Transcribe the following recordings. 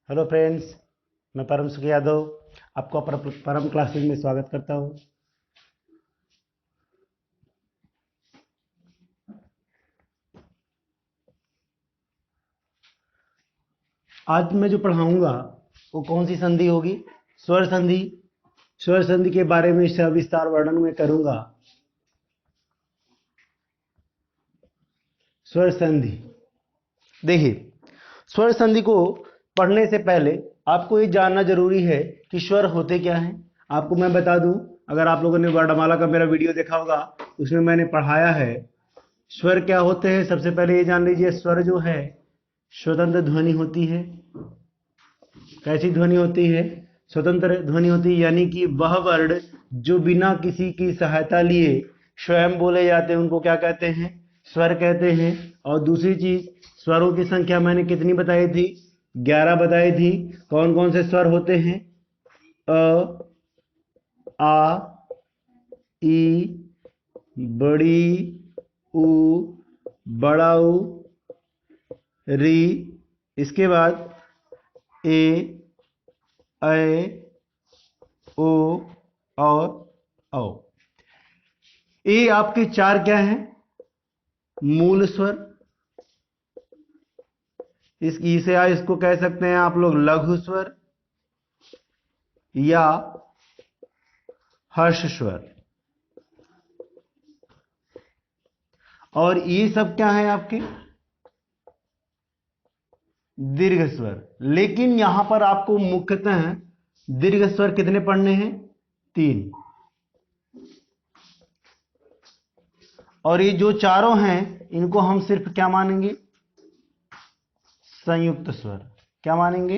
Hello friends, मैं परम सुख यादव आपको परम क्लासेज में स्वागत करता हूँ। आज मैं जो पढ़ाऊंगा वो कौन सी संधि होगी? स्वर संधि। स्वर संधि के बारे में सविस्तार वर्णन मैं करूंगा। स्वर संधि, देखिए, स्वर संधि को पढ़ने से पहले आपको ये जानना जरूरी है कि स्वर होते क्या हैं। आपको मैं बता दूं, अगर आप लोगों ने वर्णमाला का मेरा वीडियो देखा होगा, उसमें मैंने पढ़ाया है स्वर क्या होते हैं। सबसे पहले ये जान लीजिए, स्वर जो है स्वतंत्र ध्वनि होती है। कैसी ध्वनि होती है? स्वतंत्र ध्वनि होती है, यानी कि वह वर्ण जो बिना किसी की सहायता लिए स्वयं बोले जाते हैं उनको क्या कहते हैं? स्वर कहते हैं। और दूसरी चीज, स्वरों की संख्या मैंने कितनी बताई थी? 11 बताई थी। कौन कौन से स्वर होते हैं? अ, आ, ई, बड़ी ऊ, बड़ा ऊ, री, इसके बाद ए, ऐ, ओ और औ। ये आपके चार क्या हैं? मूल स्वर। इसको कह सकते हैं आप लोग लघु स्वर या हर्ष स्वर। और ये सब क्या है आपके? दीर्घ स्वर। लेकिन यहां पर आपको मुख्यतः दीर्घ स्वर कितने पढ़ने हैं? 3। और ये जो चारों हैं इनको हम सिर्फ क्या मानेंगे? संयुक्त स्वर। क्या मानेंगे?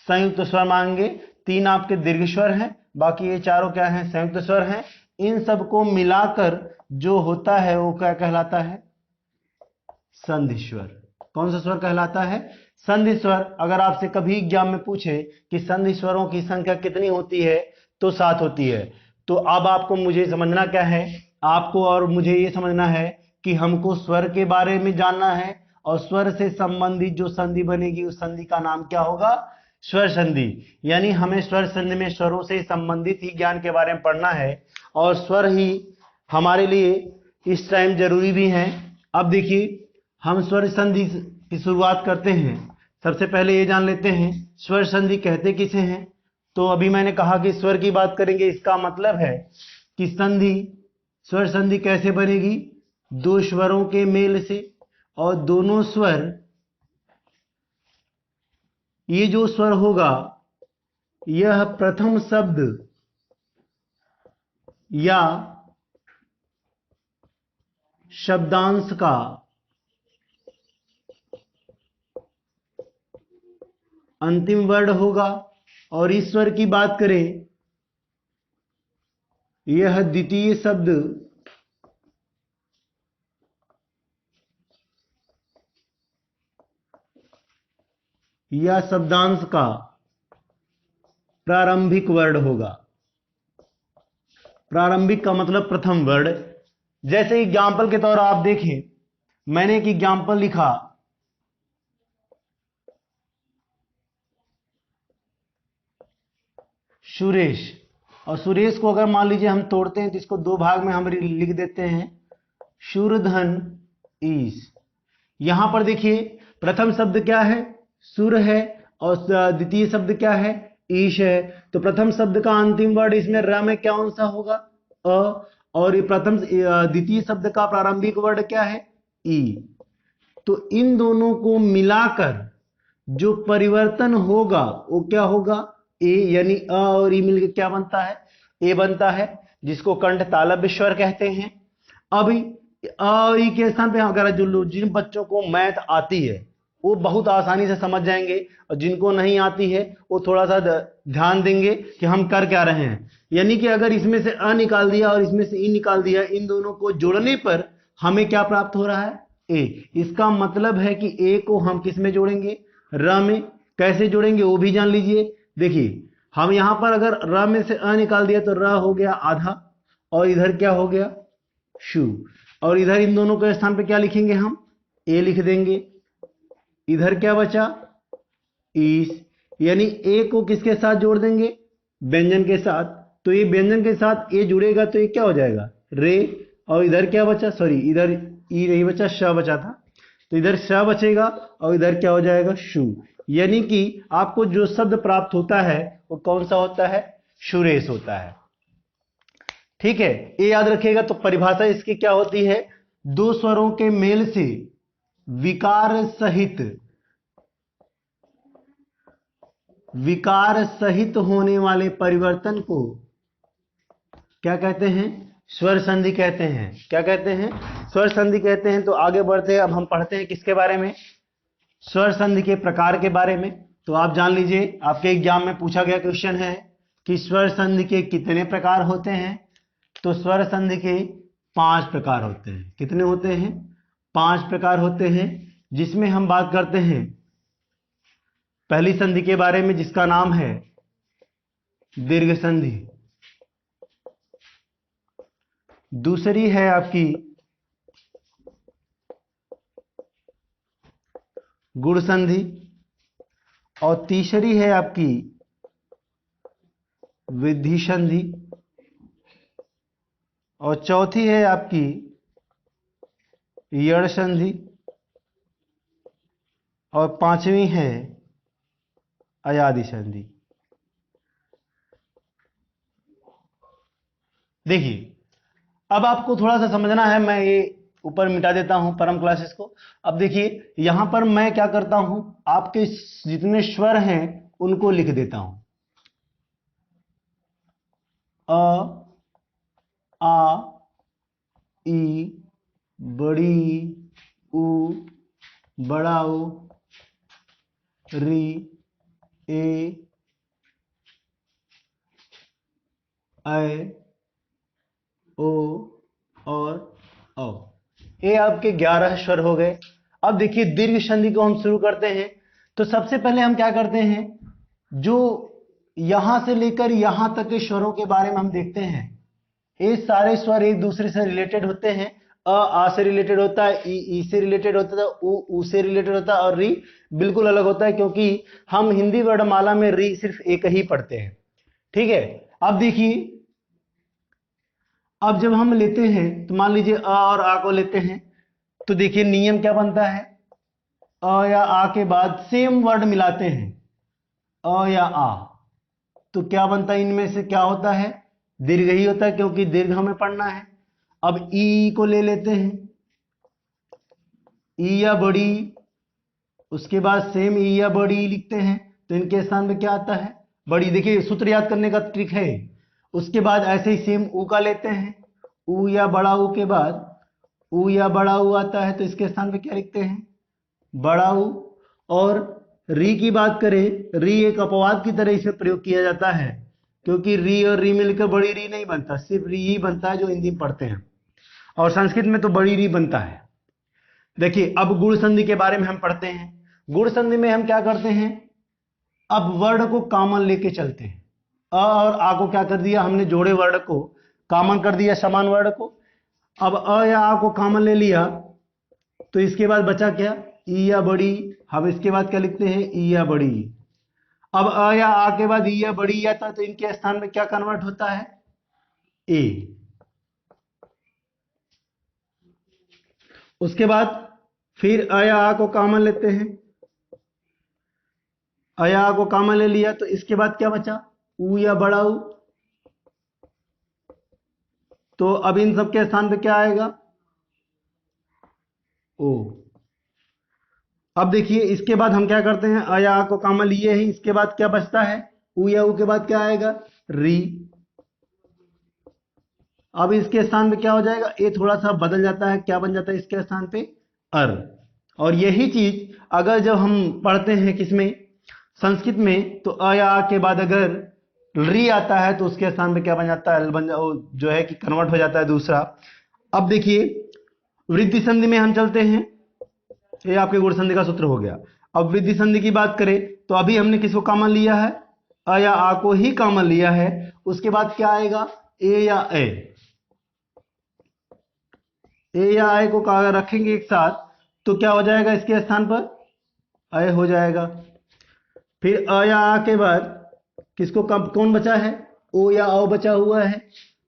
संयुक्त स्वर मानेंगे। 3 आपके दीर्घ स्वर हैं, बाकी ये चारों क्या हैं? संयुक्त स्वर हैं। इन सबको मिलाकर जो होता है वो क्या कहलाता है? संधि स्वर। कौन सा स्वर कहलाता है? संधि स्वर। अगर आपसे कभी एग्जाम में पूछे कि संधि स्वरों की संख्या कितनी होती है, तो 7 होती है। तो अब आपको मुझे समझना क्या है? आपको और मुझे ये समझना है कि हमको स्वर के बारे में जानना है, और स्वर से संबंधित जो संधि बनेगी उस संधि का नाम क्या होगा? स्वर संधि। यानी हमें स्वर संधि में स्वरों से संबंधित ही ज्ञान के बारे में पढ़ना है, और स्वर ही हमारे लिए इस टाइम जरूरी भी है। अब देखिए, हम स्वर संधि की शुरुआत करते हैं। सबसे पहले ये जान लेते हैं स्वर संधि कहते किसे हैं। तो अभी मैंने कहा कि स्वर की बात करेंगे, इसका मतलब है कि संधि, स्वर संधि कैसे बनेगी? दो स्वरों के मेल से। और दोनों स्वर, ये जो स्वर होगा यह प्रथम शब्द या शब्दांश का अंतिम वर्ण होगा। और इस स्वर की बात करें, यह द्वितीय शब्द या शब्दांश का प्रारंभिक वर्ण होगा। प्रारंभिक का मतलब प्रथम वर्ण। जैसे एग्जाम्पल के तौर आप देखें, मैंने एक एग्जाम्पल लिखा, सुरेश। और सुरेश को अगर मान लीजिए हम तोड़ते हैं तो इसको दो भाग में हम लिख देते हैं, शूरधन ईश। यहां पर देखिए, प्रथम शब्द क्या है? सुर है। और द्वितीय शब्द क्या है? ईश है। तो प्रथम शब्द का अंतिम वर्ण इसमें र में कौन सा होगा? अ। और ये द्वितीय शब्द का प्रारंभिक वर्ण क्या है? ई। तो इन दोनों को मिलाकर जो परिवर्तन होगा वो क्या होगा? ए। यानी अ और ई मिलकर क्या बनता है? ए बनता है, जिसको कंठ तालव्य स्वर कहते हैं। अब अ और ई के स्थान पे अगर जिन बच्चों को मैथ आती है वो बहुत आसानी से समझ जाएंगे, और जिनको नहीं आती है वो थोड़ा सा ध्यान देंगे कि हम कर क्या रहे हैं। यानी कि अगर इसमें से अ निकाल दिया और इसमें से ई निकाल दिया, इन दोनों को जोड़ने पर हमें क्या प्राप्त हो रहा है? ए। इसका मतलब है कि ए को हम किस में जोड़ेंगे? र में। कैसे जोड़ेंगे वो भी जान लीजिए। देखिए, हम यहां पर अगर र में से अ निकाल दिया तो र हो गया आधा, और इधर क्या हो गया? शु। और इधर इन दोनों के स्थान पे क्या लिखेंगे? हम ए लिख देंगे। इधर क्या बचा? ईश। यानी ए को किसके साथ जोड़ देंगे, व्यंजन के साथ। तो ये व्यंजन के साथ ए जुड़ेगा तो ये क्या हो जाएगा, रे। और इधर क्या बचा, सॉरी इधर ई नहीं बचा, श बचा था, तो इधर श बचेगा और इधर क्या हो जाएगा, शु। यानी कि आपको जो शब्द प्राप्त होता है वो कौन सा होता है, सुरेश होता है। ठीक है, ये याद रखिएगा। तो परिभाषा इसकी क्या होती है, दो स्वरों के मेल से विकार सहित होने वाले परिवर्तन को क्या कहते हैं, स्वर संधि कहते हैं। क्या कहते हैं, स्वर संधि कहते हैं। तो आगे बढ़ते हैं, अब हम पढ़ते हैं किसके बारे में, स्वर संधि के प्रकार के बारे में। तो आप जान लीजिए, आपके एग्जाम में पूछा गया क्वेश्चन है कि स्वर संधि के कितने प्रकार होते हैं। तो स्वर संधि के 5 प्रकार होते हैं। कितने होते हैं, 5 प्रकार होते हैं, जिसमें हम बात करते हैं पहली संधि के बारे में, जिसका नाम है दीर्घ संधि। दूसरी है आपकी गुण संधि, और तीसरी है आपकी वृद्धि संधि, और चौथी है आपकी यण संधि, और पांचवी है अयादि संधि। देखिए, अब आपको थोड़ा सा समझना है, मैं ये ऊपर मिटा देता हूं परम क्लासेस को। अब देखिए, यहां पर मैं क्या करता हूं, आपके जितने स्वर हैं उनको लिख देता हूं। अ, आ, ई, बड़ी, उ, बड़ा उ, री, ए, ऐ, ओ और औ। ये आपके 11 स्वर हो गए। अब देखिए, दीर्घ संधि को हम शुरू करते हैं। तो सबसे पहले हम क्या करते हैं, जो यहां से लेकर यहां तक के स्वरों के बारे में हम देखते हैं। ये सारे स्वर एक दूसरे से रिलेटेड होते हैं। आ से रिलेटेड होता है, ई से रिलेटेड होता है, उ से रिलेटेड होता है, और री बिल्कुल अलग होता है, क्योंकि हम हिंदी वर्णमाला में री सिर्फ एक ही पढ़ते हैं। ठीक है, अब देखिए, अब जब हम लेते हैं तो मान लीजिए अ और आ को लेते हैं, तो देखिए नियम क्या बनता है, अ या आ के बाद सेम वर्ड मिलाते हैं, अ या आ, तो क्या बनता है, इनमें से क्या होता है, दीर्घ ही होता है, क्योंकि दीर्घ हमें पढ़ना है। अब ई को ले लेते हैं, ई या बड़ी, उसके बाद सेम ई या बड़ी लिखते हैं, तो इनके स्थान में क्या आता है, बड़ी। देखिए, सूत्र याद करने का ट्रिक है। उसके बाद ऐसे ही सेम ऊ का लेते हैं, ऊ या बड़ा ऊ के बाद ऊ या बड़ा ऊ आता है, तो इसके स्थान पे क्या लिखते हैं, बड़ा ऊ। और री की बात करें, री एक अपवाद की तरह इसे प्रयोग किया जाता है, क्योंकि री और री मिलकर बड़ी री नहीं बनता, सिर्फ री ही बनता है, जो हिंदी में पढ़ते हैं, और संस्कृत में तो बड़ी री बनता है। देखिए, अब गुण संधि के बारे में हम पढ़ते हैं। गुण संधि में हम क्या करते हैं, अब वर्ड को कॉमन लेके चलते हैं। अ और आ को क्या कर दिया हमने, जोड़े वर्ड को कॉमन कर दिया, समान वर्ड को। अब अ या आ को कॉमन ले लिया, तो इसके बाद बचा क्या, ई या बड़ी। हम इसके बाद क्या लिखते हैं, ई या बड़ी। अब अ या आ के बाद ई या बड़ी आता है, तो इनके स्थान में क्या कन्वर्ट होता है, ए। उसके बाद फिर अ या आ को कॉमन लेते हैं, अ या आ को कॉमन ले लिया, तो इसके बाद क्या बचा, ऊ या बड़ा ऊ। तो अब इन सब के स्थान पे क्या आएगा, ओ। अब देखिए, इसके बाद हम क्या करते हैं, अ या आ को कॉमन लिए ही, इसके बाद क्या बचता है, ऊ या ऊ के बाद क्या आएगा, री। अब इसके स्थान पे क्या हो जाएगा, ये थोड़ा सा बदल जाता है, क्या बन जाता है इसके स्थान पे, अर। और यही चीज अगर जब हम पढ़ते हैं किसमें, संस्कृत में, तो अ या आ के बाद अगर री आता है, तो उसके स्थान पे क्या बन जाता है, जो है कि कन्वर्ट हो जाता है दूसरा। अब देखिए, वृद्धि संधि में हम चलते हैं। ये आपके गुण संधि का सूत्र हो गया। अब वृद्धि संधि की बात करें, तो अभी हमने किसको कॉमन लिया है, अ या आ को ही कॉमन लिया है। उसके बाद क्या आएगा, ए या ए। ए या आई को अगर रखेंगे एक साथ, तो क्या हो जाएगा, इसके स्थान पर अय हो जाएगा। फिर अ या आ के बाद किसको कौन बचा है, ओ या औ बचा हुआ है,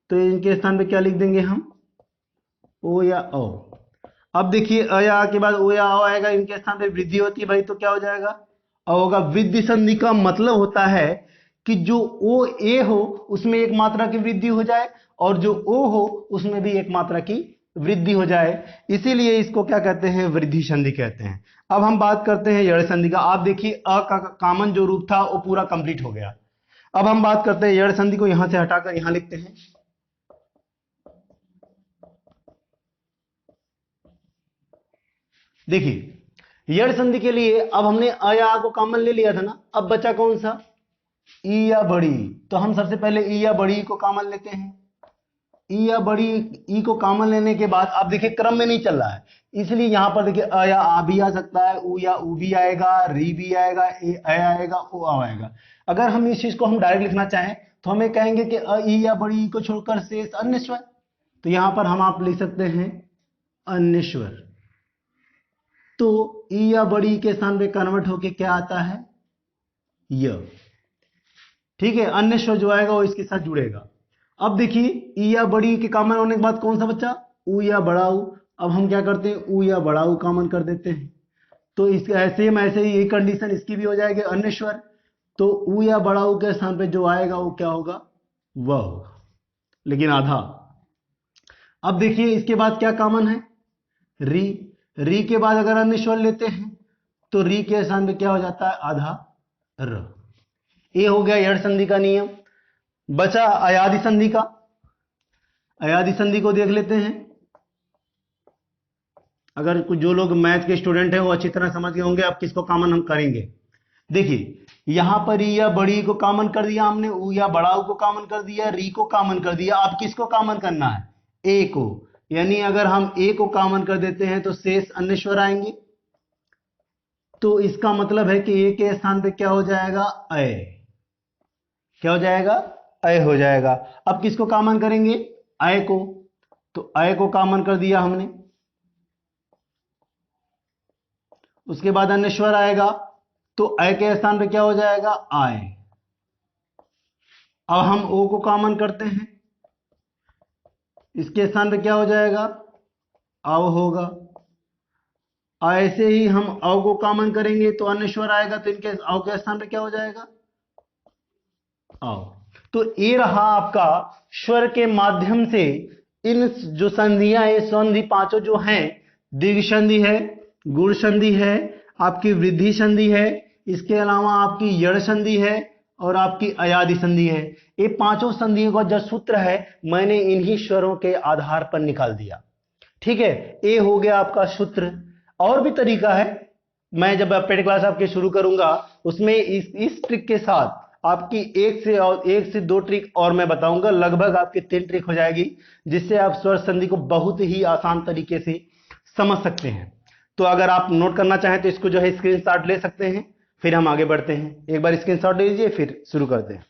तो इनके स्थान पे क्या लिख देंगे हम, ओ या औ। अब देखिए अ या आ के बाद ओ या औ आएगा, इनके स्थान पे वृद्धि होती है भाई, तो क्या हो जाएगा, अ होगा। वृद्धि संधि का मतलब होता है कि जो ओ ए हो उसमें एक मात्रा की वृद्धि हो जाए और जो ओ हो उसमें भी एक मात्रा की वृद्धि हो जाए, इसीलिए इसको क्या कहते हैं, वृद्धि संधि कहते हैं। अब हम बात करते हैं यड़ संधि का। आप देखिए अ का कॉमन जो रूप था वो पूरा कंप्लीट हो गया। अब हम बात करते हैं यड़ संधि को, यहां से हटाकर यहां लिखते हैं। देखिए यड़ संधि के लिए अब हमने अ या आ को कॉमन ले लिया था ना, अब बचा कौन सा, ई या बड़ी। तो हम सबसे पहले ई या बड़ी को कॉमन लेते हैं। ई या बड़ी ई को कॉमन लेने के बाद आप देखिए क्रम में नहीं चल रहा है, इसलिए यहां पर देखिए अ या आ भी आ सकता है, उ या उ भी आएगा, री भी आएगा, ए आएगा, ओ आ आएगा। अगर हम इस चीज को हम डायरेक्ट लिखना चाहें तो हमें कहेंगे कि अ ई या बड़ी ई को छोड़कर शेष अन्य स्वर, तो यहां पर हम आप लिख सकते हैं अन्य स्वर। तो ई या बड़ी के स्थान पे कन्वर्ट होके क्या आता है, य। ठीक है, अन्य स्वर जो आएगा वो इसके साथ जुड़ेगा। अब देखिए ई या बड़ी के कॉमन होने के बाद कौन सा बच्चा, उ या बड़ा उ। अब हम क्या करते हैं, उ या बड़ा उ कॉमन कर देते हैं, तो इस ऐसे ही यही कंडीशन इसकी भी हो जाएगी, अन्य स्वर। तो उ या बड़ा उ के स्थान पे जो आएगा वो क्या होगा, वह होगा, लेकिन आधा। अब देखिए इसके बाद क्या कॉमन है, री। री के बाद अगर अन्य स्वर लेते हैं तो री के स्थान पे क्या हो जाता है, आधा र। ये हो गया यड़ संधि का नियम। बचा अयादि संधि का। अयादि संधि को देख लेते हैं। अगर कुछ जो लोग मैथ के स्टूडेंट हैं वो अच्छी तरह समझ गए होंगे अब किसको कॉमन हम करेंगे। देखिए यहां पर ई या बड़ी को कॉमन कर दिया हमने, उ या बड़ा उ को कॉमन कर दिया, री को कॉमन कर दिया। अब किसको कॉमन करना है, ए को। यानी अगर हम ए को कॉमन कर देते हैं तो शेष अन्य स्वर आएंगे, तो इसका मतलब है कि ए के स्थान पे क्या हो जाएगा, अय। क्या हो जाएगा, अय हो जाएगा। अब किसको कॉमन करेंगे, अय को, तो अय को कॉमन कर दिया हमने। उसके बाद अन्य स्वर आएगा, तो अय के स्थान पे क्या हो जाएगा, आय। अब हम ओ को कॉमन करते हैं, इसके स्थान पे क्या हो जाएगा, अव होगा। ऐसे ही हम अव को कॉमन करेंगे तो अन्य स्वर आएगा, तो इनके अव के स्थान पे क्या हो जाएगा, अव। तो ये रहा आपका स्वर के माध्यम से इन जो संधियां है, संधि पांचों जो हैं, दीर्घ संधि है, गुण संधि है, आपकी वृद्धि संधि है, इसके अलावा आपकी यड़ संधि है और आपकी अयादि संधि है। ये पांचों संधियों का जो सूत्र है मैंने इन्हीं स्वरों के आधार पर निकाल दिया। ठीक है, ये हो गया आपका सूत्र। और भी तरीका है, मैं जब पेड क्लास आपके शुरू करूंगा उसमें इस ट्रिक के साथ आपकी एक से दो ट्रिक और मैं बताऊंगा, लगभग आपकी 3 ट्रिक हो जाएगी, जिससे आप स्वर संधि को बहुत ही आसान तरीके से समझ सकते हैं। तो अगर आप नोट करना चाहें तो इसको जो है स्क्रीनशॉट ले सकते हैं, फिर हम आगे बढ़ते हैं। एक बार स्क्रीनशॉट ले लीजिए फिर शुरू करते हैं।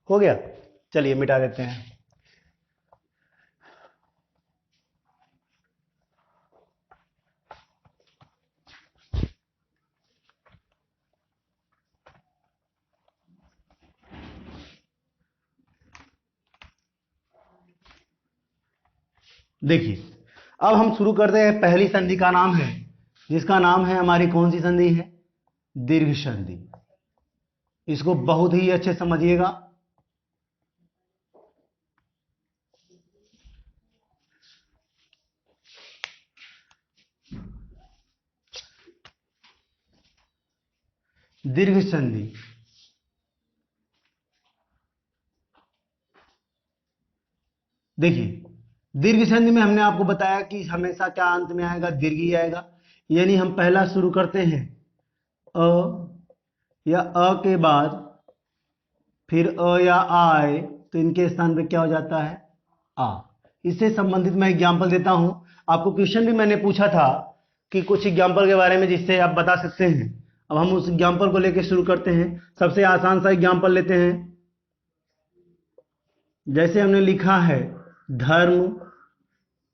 हो गया, चलिए मिटा देते हैं। देखिए अब हम शुरू करते हैं। पहली संधि का नाम है, जिसका नाम है हमारी कौन सी संधि है, दीर्घ संधि। इसको बहुत ही अच्छे समझिएगा। दीर्घ संधि, देखिए दीर्घ संधि में हमने आपको बताया कि हमेशा क्या अंत में आएगा, दीर्घ ही आएगा। यानी हम पहला शुरू करते हैं अ, या अ के बाद फिर अ या आ आए तो इनके स्थान पे क्या हो जाता है, आ। इससे संबंधित मैं एग्जांपल देता हूं। आपको क्वेश्चन भी मैंने पूछा था कि कुछ एग्जांपल के बारे में जिससे आप बता सकते हैं। अब हम उस एग्जांपल को लेकर शुरू करते हैं। सबसे आसान सा एग्जांपल लेते हैं। जैसे हमने लिखा है धर्म।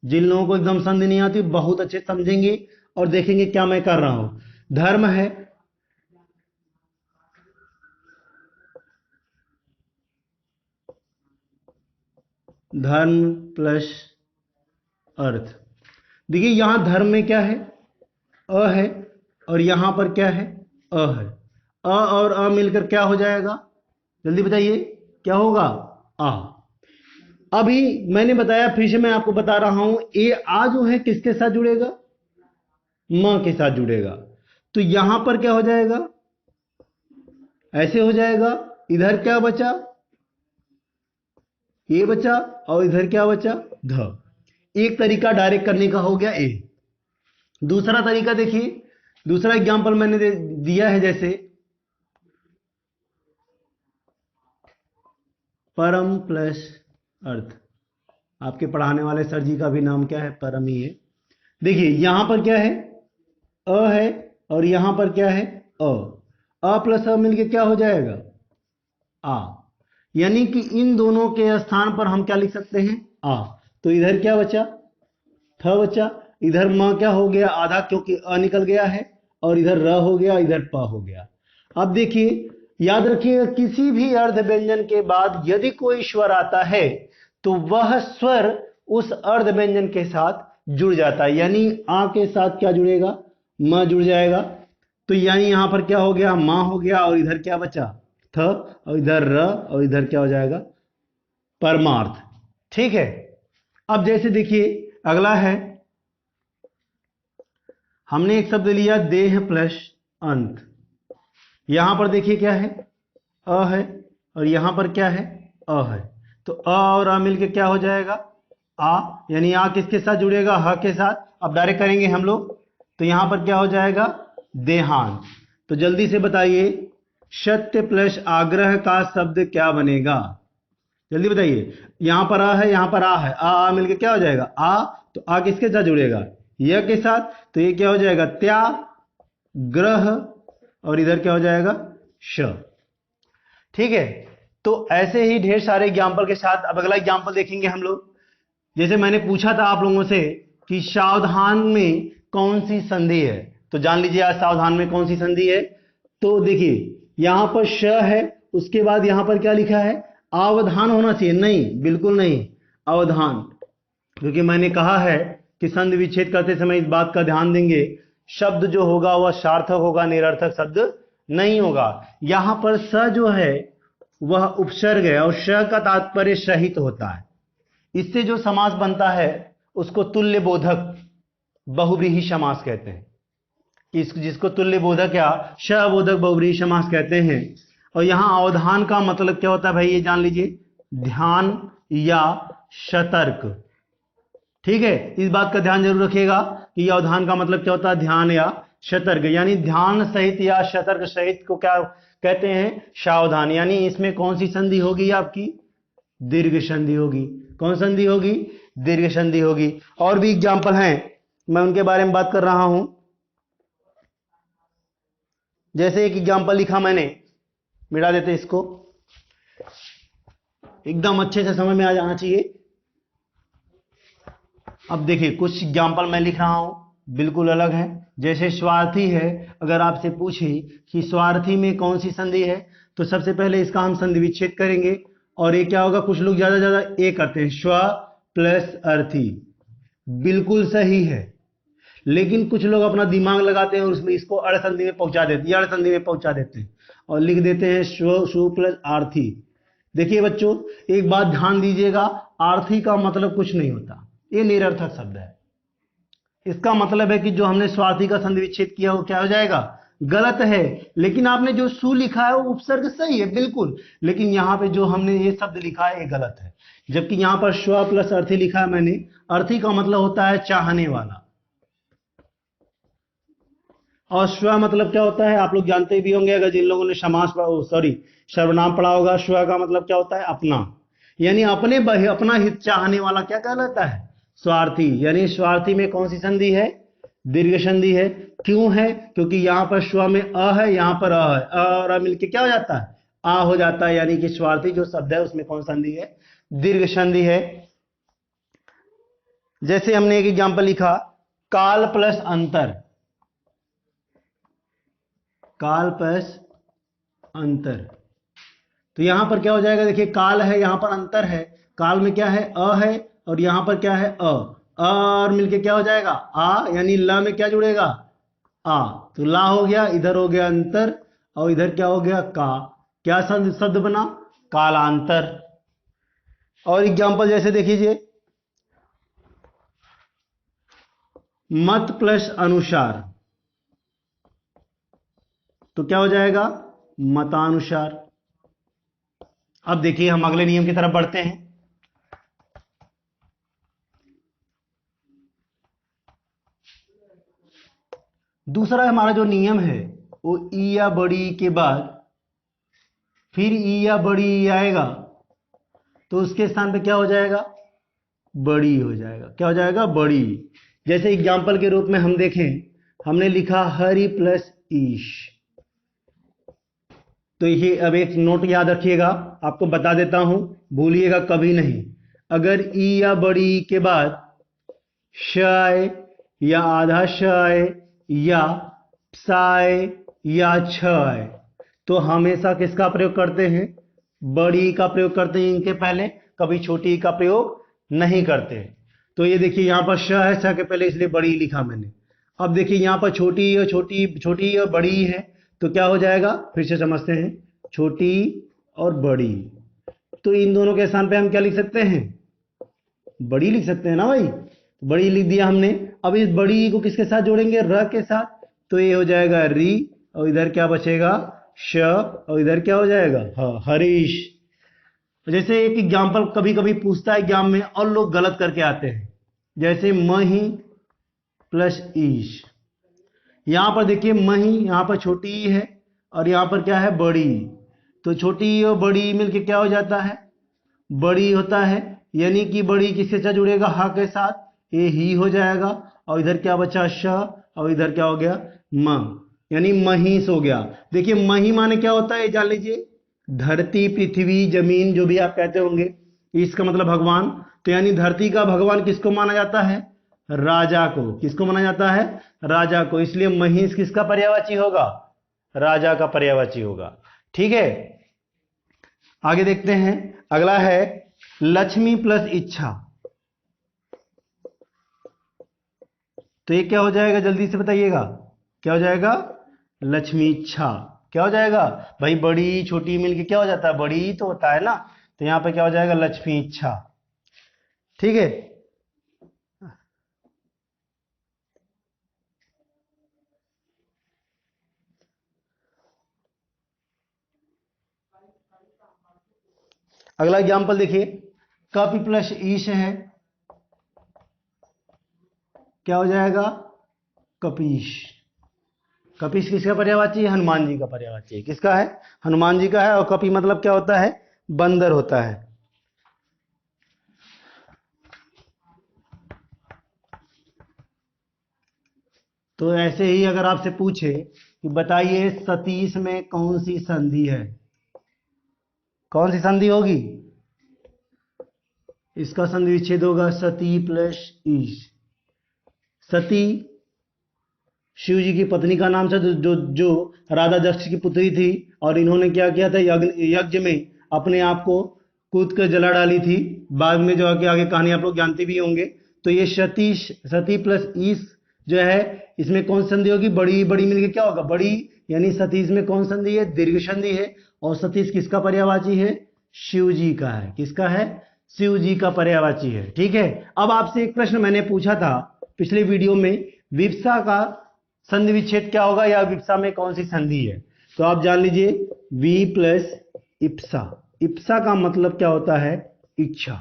जिन लोगों को एकदम संधि नहीं आती बहुत अच्छे समझेंगे और देखेंगे क्या मैं कर रहा हूं। धर्म है, धर्म प्लस अर्थ। देखिए यहां धर्म में क्या है, अ है, और यहां पर क्या है, अ है। अ और अ मिलकर क्या हो जाएगा, जल्दी बताइए क्या होगा, आ। अभी मैंने बताया, फिर से मैं आपको बता रहा हूं, ए आ जो है किसके साथ जुड़ेगा, म के साथ जुड़ेगा। तो यहां पर क्या हो जाएगा, ऐसे हो जाएगा। इधर क्या बचा, ये बचा, और इधर क्या बचा, ध। एक तरीका डायरेक्ट करने का हो गया ए। दूसरा तरीका देखिए, दूसरा एग्जांपल मैंने दिया है, जैसे परम प्लस अर्थ। आपके पढ़ाने वाले सर जी का भी नाम क्या है, परम ही है। देखिए यहां पर क्या है, अ है, और यहां पर क्या है, अ प्लस अ मिलके क्या हो जाएगा, आ। यानी कि इन दोनों के स्थान पर हम क्या लिख सकते हैं, आ। तो इधर क्या बचा, थ बचा। इधर म क्या हो गया, आधा, क्योंकि अ निकल गया है, और इधर र हो गया, इधर प हो गया। अब देखिए, याद रखिएगा, किसी भी अर्ध व्यंजन के बाद यदि कोई स्वर आता है तो वह स्वर उस अर्ध व्यंजन के साथ जुड़ जाता है। यानी आ के साथ क्या जुड़ेगा, म जुड़ जाएगा। तो यानी यहां पर क्या हो गया, मां हो गया, और इधर क्या बचा, थ, और इधर र, और इधर क्या हो जाएगा, परमार्थ। ठीक है। अब जैसे देखिए अगला है, हमने एक शब्द लिया देह प्लस अंत। यहां पर देखिए क्या है, अ है, और यहां पर क्या है, अ है। तो अ और अ मिलके क्या हो जाएगा, आ। यानी आ किसके साथ जुड़ेगा, ह के साथ। अब डायरेक्ट करेंगे हम लोग, तो यहां पर क्या हो जाएगा, देहांत। तो जल्दी से बताइए, सत्य प्लस आग्रह का शब्द क्या बनेगा, जल्दी बताइए। यहां पर आ है, यहां पर आ है, आ मिलके क्या हो जाएगा, आ। तो आ किसके साथ जुड़ेगा, य के साथ। तो ये क्या हो जाएगा, त्याग्रह, और इधर क्या हो जाएगा, श। ठीक है। तो ऐसे ही ढेर सारे एग्जाम्पल के साथ अब अगला एग्जाम्पल देखेंगे हम लोग। जैसे मैंने पूछा था आप लोगों से कि सावधान में कौन सी संधि है, तो जान लीजिए आज सावधान में कौन सी संधि है। तो देखिए यहां पर श है, उसके बाद यहां पर क्या लिखा है, अवधान होना चाहिए, नहीं बिल्कुल नहीं, अवधान। क्योंकि मैंने कहा है कि संधि विच्छेद करते समय इस बात का ध्यान देंगे, शब्द जो होगा वह सार्थक होगा, निरर्थक शब्द नहीं होगा। यहां पर स जो है वह उपसर्ग है, और श का तात्पर्य सहित होता है। इससे जो समास बनता है उसको तुल्य बोधक बहुव्रीहि समास कहते हैं। जिसको तुल्य बोधक या शबोधक बहुव्रीहि समास कहते हैं। और यहां अवधान का मतलब क्या होता है भाई, ये जान लीजिए, ध्यान या सतर्क। ठीक है, इस बात का ध्यान जरूर रखिएगा कि अवधान का मतलब क्या होता है, ध्यान या सतर्क। यानी ध्यान सहित या सतर्क सहित को क्या कहते हैं, सावधान। यानी इसमें कौन सी संधि होगी आपकी, दीर्घ संधि होगी। कौन संधि होगी, दीर्घ संधि होगी। और भी एग्जाम्पल हैं, मैं उनके बारे में बात कर रहा हूं। जैसे एक एग्जाम्पल लिखा मैंने, मिटा देते इसको, एकदम अच्छे से समझ में आ जाना चाहिए। अब देखिए कुछ एग्जाम्पल मैं लिख रहा हूं बिल्कुल अलग है। जैसे स्वार्थी है, अगर आपसे पूछे कि स्वार्थी में कौन सी संधि है, तो सबसे पहले इसका हम संधि विच्छेद करेंगे। और ये क्या होगा, कुछ लोग ज्यादा ज्यादा ए करते हैं, स्व प्लस अर्थी, बिल्कुल सही है। लेकिन कुछ लोग अपना दिमाग लगाते हैं और उसमें इसको अड़ संधि में पहुंचा देते हैं, अड़ संधि में पहुंचा देते हैं और लिख देते हैं स्व प्लस आर्थी। देखिए बच्चों एक बात ध्यान दीजिएगा, आर्थी का मतलब कुछ नहीं होता, ये निरर्थक शब्द है। इसका मतलब है कि जो हमने स्वार्थी का संधि विच्छेद किया वो क्या हो जाएगा, गलत है। लेकिन आपने जो सु लिखा है वो उपसर्ग सही है बिल्कुल, लेकिन यहां पे जो हमने ये शब्द लिखा है ये गलत है। जबकि यहां पर स्व प्लस अर्थी लिखा है मैंने, अर्थी का मतलब होता है चाहने वाला, और स्व मतलब क्या होता है आप लोग जानते भी होंगे, अगर जिन लोगों ने समास सर्वनाम पढ़ा होगा। स्व का मतलब क्या होता है, अपना। यानी अपना हित चाहने वाला क्या कहलाता है, स्वार्थी। यानी स्वार्थी में कौन सी संधि है, दीर्घ संधि है। क्यों है, क्योंकि यहां पर स्व में अ है, यहां पर अ है, अ और अ मिलके क्या हो जाता है, आ हो जाता है। यानी कि स्वार्थी जो शब्द है उसमें कौन संधि है, दीर्घ संधि है। जैसे हमने एक एग्जांपल लिखा, काल प्लस अंतर, काल प्लस अंतर। तो यहां पर क्या हो जाएगा, देखिए काल है, यहां पर अंतर है, काल में क्या है, अ है, और यहां पर क्या है, अ और मिलके क्या हो जाएगा, आ, यानी ला में क्या जुड़ेगा, आ। तो ला हो गया, इधर हो गया अंतर, और इधर क्या हो गया, का। क्या शब्द बना, कालांतर। और एग्जांपल जैसे देखिए, मत प्लस अनुसार, तो क्या हो जाएगा, मतानुसार। अब देखिए हम अगले नियम की तरफ बढ़ते हैं। दूसरा हमारा जो नियम है वो ई या बड़ी के बाद फिर ई या बड़ी ई आएगा, तो उसके स्थान पे क्या हो जाएगा, बड़ी हो जाएगा। क्या हो जाएगा, बड़ी। जैसे एग्जांपल के रूप में हम देखें, हमने लिखा हरि प्लस ईश। तो ये अब एक नोट याद रखिएगा, आपको बता देता हूं, भूलिएगा कभी नहीं। अगर ई या बड़ी ई के बाद शय या आधा शय या साय या छय, तो हमेशा किसका प्रयोग करते हैं, बड़ी का प्रयोग करते हैं इनके पहले, कभी छोटी का प्रयोग नहीं करते। तो ये देखिए यहां पर श है, श के पहले, इसलिए बड़ी लिखा मैंने। अब देखिए यहां पर छोटी और छोटी और बड़ी है, तो क्या हो जाएगा, फिर से समझते हैं, छोटी और बड़ी। तो इन दोनों के स्थान पे हम क्या लिख सकते हैं, बड़ी लिख सकते हैं ना भाई। बड़ी लिख दिया हमने। अब इस बड़ी को किसके साथ जोड़ेंगे, र के साथ, तो ये हो जाएगा री, और इधर क्या बचेगा, श, और इधर क्या हो जाएगा, हरीश। जैसे एक एग्जांपल कभी कभी पूछता है एग्जाम में और लोग गलत करके आते हैं, जैसे मही प्लस ईश। यहां पर देखिए मही, यहां पर छोटी ई है, और यहां पर क्या है, बड़ी। तो छोटी ई और बड़ी ई मिलके क्या हो जाता है, बड़ी होता है। यानी कि बड़ी किसके साथ जुड़ेगा, हा के साथ, ये ही हो जाएगा, और इधर क्या बचा, श, और इधर क्या हो गया, म, यानी महिष हो गया। देखिए मही माने क्या होता है, जान लीजिए, धरती पृथ्वी जमीन जो भी आप कहते होंगे, इसका मतलब भगवान। तो यानी धरती का भगवान किसको माना जाता है, राजा को। किसको माना जाता है, राजा को। इसलिए महिष किसका पर्यायवाची होगा, राजा का पर्यायवाची होगा। ठीक है, आगे देखते हैं। अगला है लक्ष्मी प्लस इच्छा। तो ये क्या हो जाएगा, जल्दी से बताइएगा, क्या हो जाएगा, लक्ष्मी इच्छा। क्या हो जाएगा भाई, बड़ी छोटी मिलके क्या हो जाता है, बड़ी तो होता है ना। तो यहां पे क्या हो जाएगा, लक्ष्मी इच्छा। ठीक है, अगला एग्जांपल देखिए, कपि प्लस ईश है, क्या हो जाएगा, कपीश। कपीश किसका पर्यायवाची है, हनुमान जी का पर्यायवाची है। किसका है, हनुमान जी का है। और कपि मतलब क्या होता है, बंदर होता है। तो ऐसे ही अगर आपसे पूछे कि बताइए सतीश में कौन सी संधि है, कौन सी संधि होगी, इसका संधि विच्छेद होगा सती प्लस ईश। सती शिव जी की पत्नी का नाम था, जो राधा दक्ष की पुत्री थी, और इन्होंने क्या किया था, यज्ञ में अपने आप को कूद कर जला डाली थी। बाद में जो आगे कहानी आप लोग जानते भी होंगे। तो ये सती प्लस ईश जो है, इसमें कौन संधि होगी, बड़ी बड़ी मिलकर क्या होगा, बड़ी। यानी सतीश में कौन संधि है, दीर्घ संधि है। और सतीश किसका पर्यायवाची है, शिव जी का है। किसका है, शिव जी का पर्यायवाची है। ठीक है, अब आपसे एक प्रश्न मैंने पूछा था पिछले वीडियो में, विप्सा का संधि विच्छेद क्या होगा, या विप्सा में कौन सी संधि है। तो आप जान लीजिए, वी प्लस इप्सा। इप्सा का मतलब क्या होता है, इच्छा।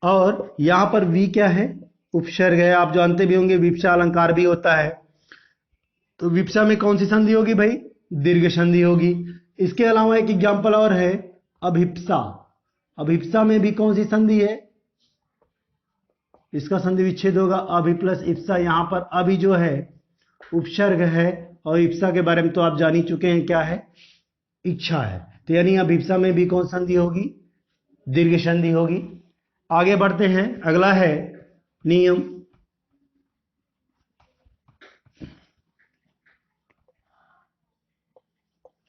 और यहां पर वी क्या है, उपसर्ग है। आप जानते भी होंगे विप्सा अलंकार भी होता है। तो विप्सा में कौन सी संधि होगी भाई, दीर्घ संधि होगी। इसके अलावा एक एग्जांपल और है, अभिप्सा। अभिप्सा में भी कौन सी संधि है, इसका संधि विच्छेद होगा अभि प्लस इप्सा। यहां पर अभि जो है उपसर्ग है, और इप्सा के बारे में तो आप जान ही चुके हैं, क्या है, इच्छा है। तो यानी अभिप्सा में भी कौन संधि होगी, दीर्घ संधि होगी। आगे बढ़ते हैं, अगला है नियम।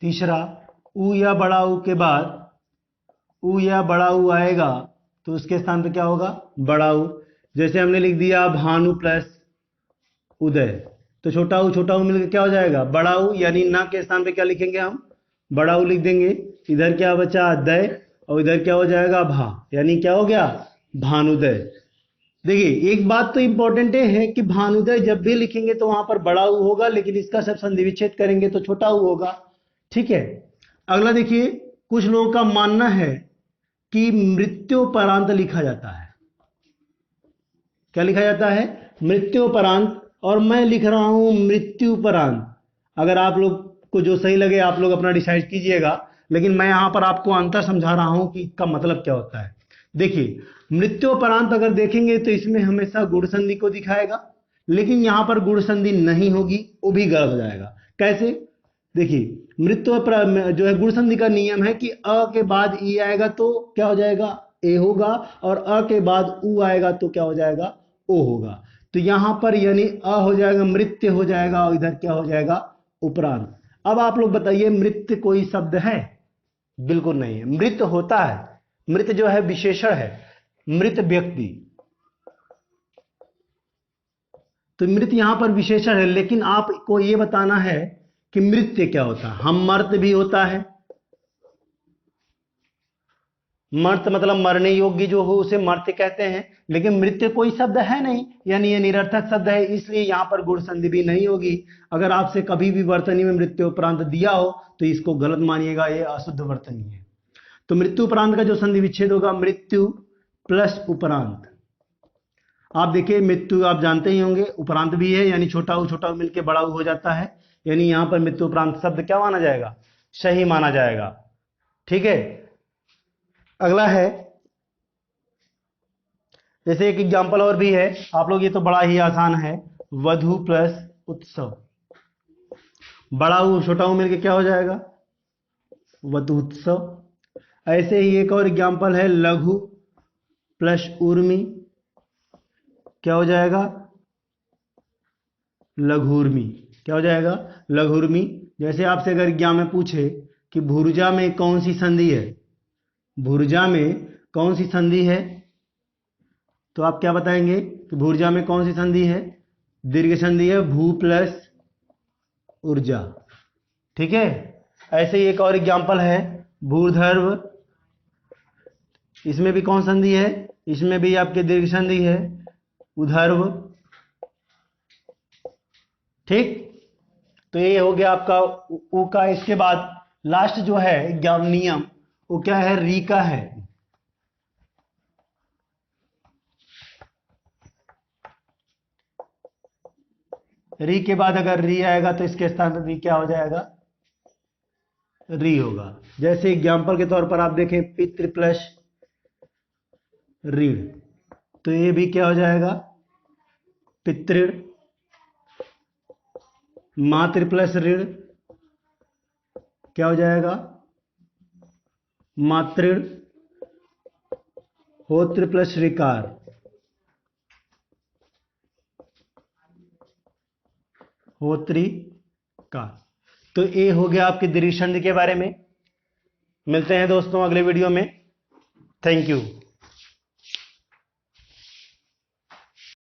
तीसरा, उ या बड़ा ऊ के बाद उ या बड़ा ऊ आएगा तो उसके स्थान पे क्या होगा, बड़ा ऊ। जैसे हमने लिख दिया भानु प्लस उदय, तो छोटा ऊ मिलकर क्या हो जाएगा, बड़ा ऊ, यानी ना के स्थान पे क्या लिखेंगे हम, बड़ा ऊ लिख देंगे। इधर क्या बचा, दय, और इधर क्या हो जाएगा, भा, यानी क्या हो गया, भानुदय। देखिए एक बात तो इंपॉर्टेंट है कि भानुदय जब भी लिखेंगे तो वहां पर बड़ा ऊ होगा, लेकिन इसका सब संधि विच्छेद करेंगे तो छोटा ऊ होगा। ठीक है। अगला देखिए, कुछ लोगों का मानना है कि मृत्योपरांत लिखा जाता है। क्या लिखा जाता है, मृत्योपरांत, और मैं लिख रहा हूं मृत्युपरांत। अगर आप लोग को जो सही लगे आप लोग अपना डिसाइड कीजिएगा, लेकिन मैं यहां पर आपको अंतर समझा रहा हूं कि इसका मतलब क्या होता है। देखिए मृत्योपरांत अगर देखेंगे तो इसमें हमेशा गुण संधि को दिखाएगा, लेकिन यहां पर गुण संधि नहीं होगी, वो भी गलत हो जाएगा। कैसे, देखिए मृत्यु जो है गुण संधि का नियम है कि अ के बाद ई आएगा तो क्या हो जाएगा, ए होगा, और अ के बाद उ आएगा तो क्या हो जाएगा, ओ होगा। तो यहां पर यानी अ हो जाएगा, मृत्य हो जाएगा, और इधर क्या हो जाएगा, उपरांत। अब आप लोग बताइए, मृत्य कोई शब्द है, बिल्कुल नहीं है। मृत होता है, मृत जो है विशेषण है, मृत व्यक्ति, तो मृत यहां पर विशेषण है, लेकिन आपको यह बताना है कि मृत्य क्या होता है। हम मर्त भी होता है, मर्त मतलब मरने योग्य जो हो उसे मर्त्य कहते हैं, लेकिन मृत्य कोई शब्द है नहीं, यानी ये निरर्थक शब्द है, इसलिए यहां पर गुण संधि भी नहीं होगी। अगर आपसे कभी भी वर्तनी में मृत्यु उपरांत दिया हो तो इसको गलत मानिएगा, ये अशुद्ध वर्तनी है। तो मृत्यु उपरांत का जो संधि विच्छेद होगा, मृत्यु प्लस उपरांत। आप देखिए मृत्यु आप जानते ही होंगे, उपरांत भी है, यानी छोटा ऊ मिलकर बड़ा ऊ हो जाता है, यानी यहां पर मृत्यु उपरांत शब्द क्या माना जाएगा, सही माना जाएगा। ठीक है। अगला है, जैसे एक एग्जांपल और भी है, आप लोग, ये तो बड़ा ही आसान है, वधु प्लस उत्सव। बड़ा ऊ छोटा ऊ मिलकर क्या हो जाएगा, वधुत्सव। ऐसे ही एक और एग्जांपल है, लघु प्लस उर्मी, क्या हो जाएगा, लघुर्मी। क्या हो जाएगा, लघुर्मी। जैसे आपसे अगर एग्जाम में पूछे कि भुर्जा में कौन सी संधि है, भुर्जा में कौन सी संधि है, तो आप क्या बताएंगे कि भुर्जा में कौन सी संधि है, दीर्घ संधि है, भू प्लस ऊर्जा। ठीक है। ऐसे ही एक और एग्जांपल है, भूर्धर्व, इसमें भी कौन संधि है, इसमें भी आपके दीर्घ संधि है, उधर्व। ठीक। तो ये हो गया आपका उ का। इसके बाद लास्ट जो है नियम, वो क्या है, री का है। री के बाद अगर री आएगा तो इसके स्थान पर री क्या हो जाएगा, री होगा। जैसे एग्जांपल के तौर पर आप देखें, पितृ प्लस ऋण, तो ये भी क्या हो जाएगा, पितृ। मातृ प्लस ऋण क्या हो जाएगा, मातृ। होत्र प्लस ऋकार, होत्रिकार। तो ये हो गया आपके दीर्घ संधि के बारे में। मिलते हैं दोस्तों अगले वीडियो में। Thank you.